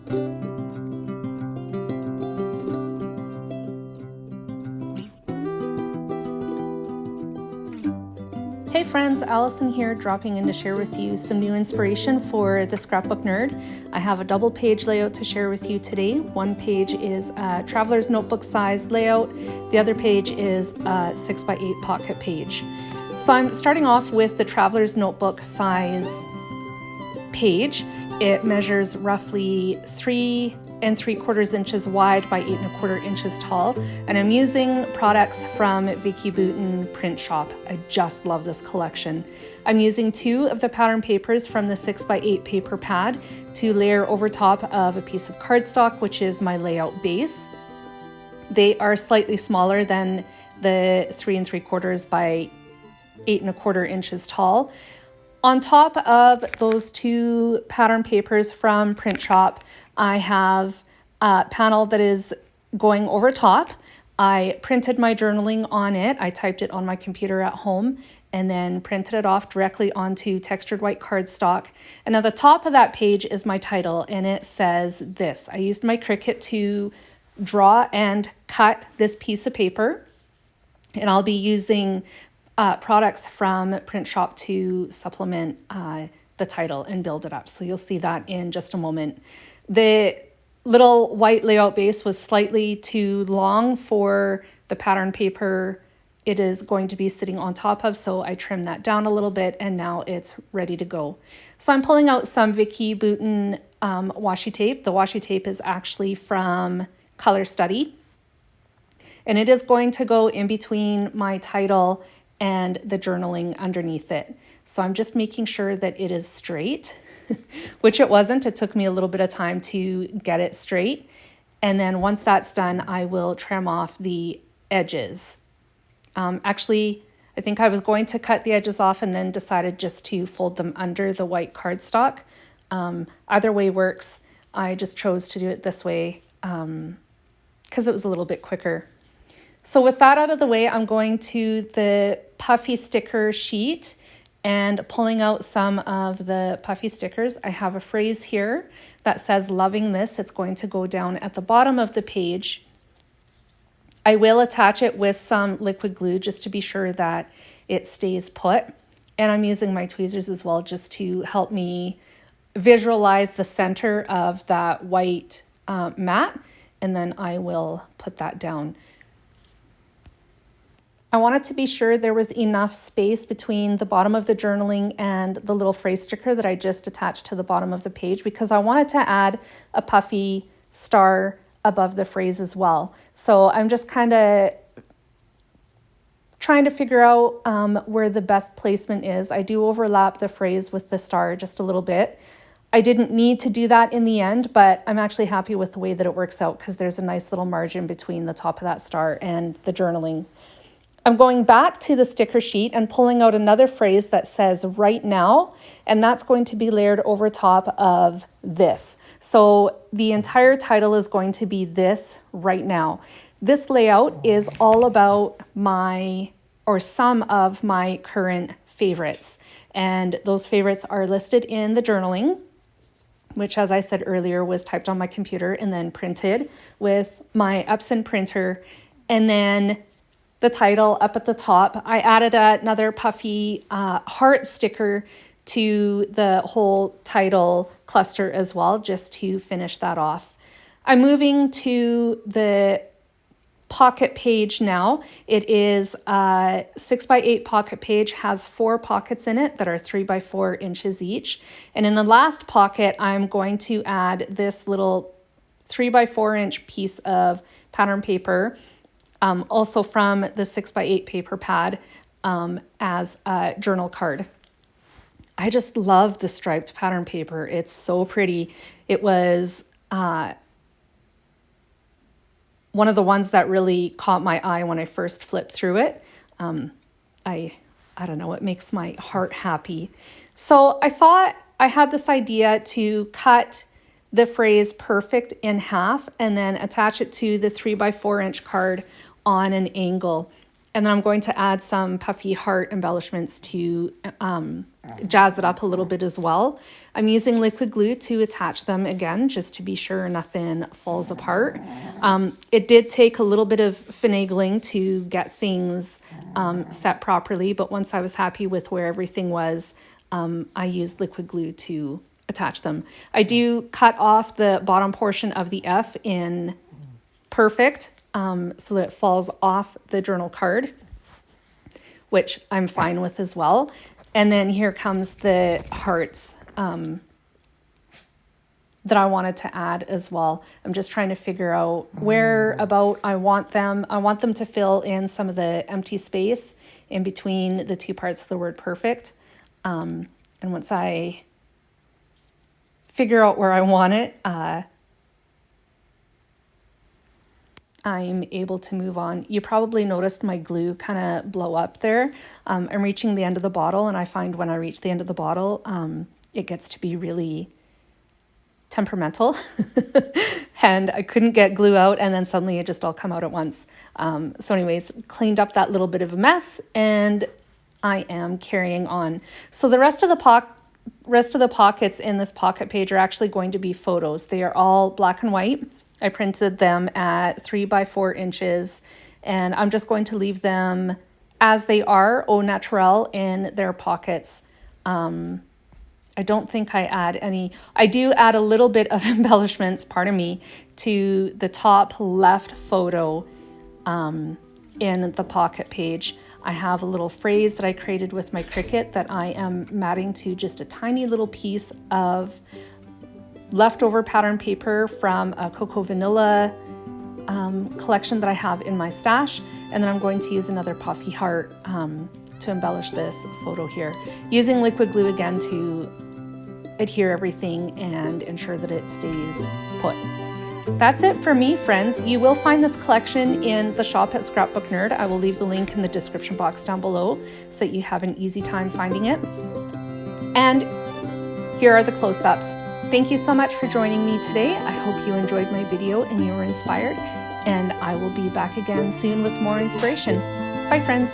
Hey friends, Allison here, dropping in to share with you some new inspiration for the Scrapbook Nerd. I have a double page layout to share with you today. One page is a traveler's notebook size layout. The other page is a 6x8 pocket page. So I'm starting off with the traveler's notebook size page. It measures roughly 3 3/4 inches wide by 8 1/4 inches tall, and I'm using products from Vicki Boutin Print Shop. I just love this collection. I'm using 2 of the pattern papers from the 6x8 paper pad to layer over top of a piece of cardstock, which is my layout base. They are slightly smaller than the 3 3/4 by 8 1/4 inches tall. On top of those 2 pattern papers from Print Shop, I have a panel that is going over top. I printed my journaling on it. I typed it on my computer at home and then printed it off directly onto textured white cardstock. And at the top of that page is my title, and it says this. I used my Cricut to draw and cut this piece of paper, and I'll be using products from Print Shop to supplement the title and build it up. So you'll see that in just a moment. The little white layout base was slightly too long for the pattern paper it is going to be sitting on top of, so I trimmed that down a little bit and now it's ready to go. So I'm pulling out some Vicki Boutin washi tape. The washi tape is actually from Colour Study, and it is going to go in between my title and the journaling underneath it. So I'm just making sure that it is straight, which it wasn't. It took me a little bit of time to get it straight. And then once that's done, I will trim off the edges. Actually, I think I was going to cut the edges off and then decided just to fold them under the white cardstock. Either way works. I just chose to do it this way because it was a little bit quicker. So with that out of the way, I'm going to the puffy sticker sheet and pulling out some of the puffy stickers. I have a phrase here that says loving this. It's going to go down at the bottom of the page. I will attach it with some liquid glue just to be sure that it stays put. And I'm using my tweezers as well just to help me visualize the center of that white mat. And then I will put that down. I wanted to be sure there was enough space between the bottom of the journaling and the little phrase sticker that I just attached to the bottom of the page, because I wanted to add a puffy star above the phrase as well. So I'm just kind of trying to figure out where the best placement is. I do overlap the phrase with the star just a little bit. I didn't need to do that in the end, but I'm actually happy with the way that it works out because there's a nice little margin between the top of that star and the journaling. I'm going back to the sticker sheet and pulling out another phrase that says right now, and that's going to be layered over top of this. So the entire title is going to be this right now. This layout is all about some of my current favorites, and those favorites are listed in the journaling, which, as I said earlier, was typed on my computer and then printed with my Epson printer. And then the title up at the top. I added another puffy heart sticker to the whole title cluster as well, just to finish that off. I'm moving to the pocket page now. It is a 6x8 pocket page, has 4 pockets in it that are 3 by 4 inches each. And in the last pocket, I'm going to add this little 3 by 4 inch piece of pattern paper, also from the 6x8 paper pad, as a journal card. I just love the striped pattern paper. It's so pretty. It was one of the ones that really caught my eye when I first flipped through it. I don't know, it makes my heart happy. So I thought I had this idea to cut the phrase perfect in half and then attach it to the 3 by 4 inch card on an angle. And then I'm going to add some puffy heart embellishments to jazz it up a little bit as well. I'm using liquid glue to attach them again, just to be sure nothing falls apart. It did take a little bit of finagling to get things set properly, but once I was happy with where everything was, I used liquid glue to attach them. I do cut off the bottom portion of the F in perfect so that it falls off the journal card, which I'm fine with as well. And then here comes the hearts that I wanted to add as well. I'm just trying to figure out where about I want them. I want them to fill in some of the empty space in between the two parts of the word perfect. And once I figure out where I want it, I'm able to move on. You probably noticed my glue kind of blow up there. I'm reaching the end of the bottle, and I find when I reach the end of the bottle, it gets to be really temperamental. And I couldn't get glue out, and then suddenly it just all come out at once. So anyways, cleaned up that little bit of a mess, and I am carrying on. So the rest of the pockets in this pocket page are actually going to be photos. They are all black and white. I printed them at 3 by 4 inches, and I'm just going to leave them as they are, au naturel, in their pockets. I don't think I add any. I do add a little bit of embellishments, pardon me, to the top left photo in the pocket page. I have a little phrase that I created with my Cricut that I am matting to just a tiny little piece of leftover pattern paper from a Cocoa Vanilla collection that I have in my stash. And then I'm going to use another puffy heart to embellish this photo here, using liquid glue again to adhere everything and ensure that it stays put. That's it for me, friends. You will find this collection in the shop at Scrapbook Nerd. I will leave the link in the description box down below so that you have an easy time finding it. And here are the close-ups. Thank you so much for joining me today. I hope you enjoyed my video and you were inspired, and I will be back again soon with more inspiration. Bye, friends.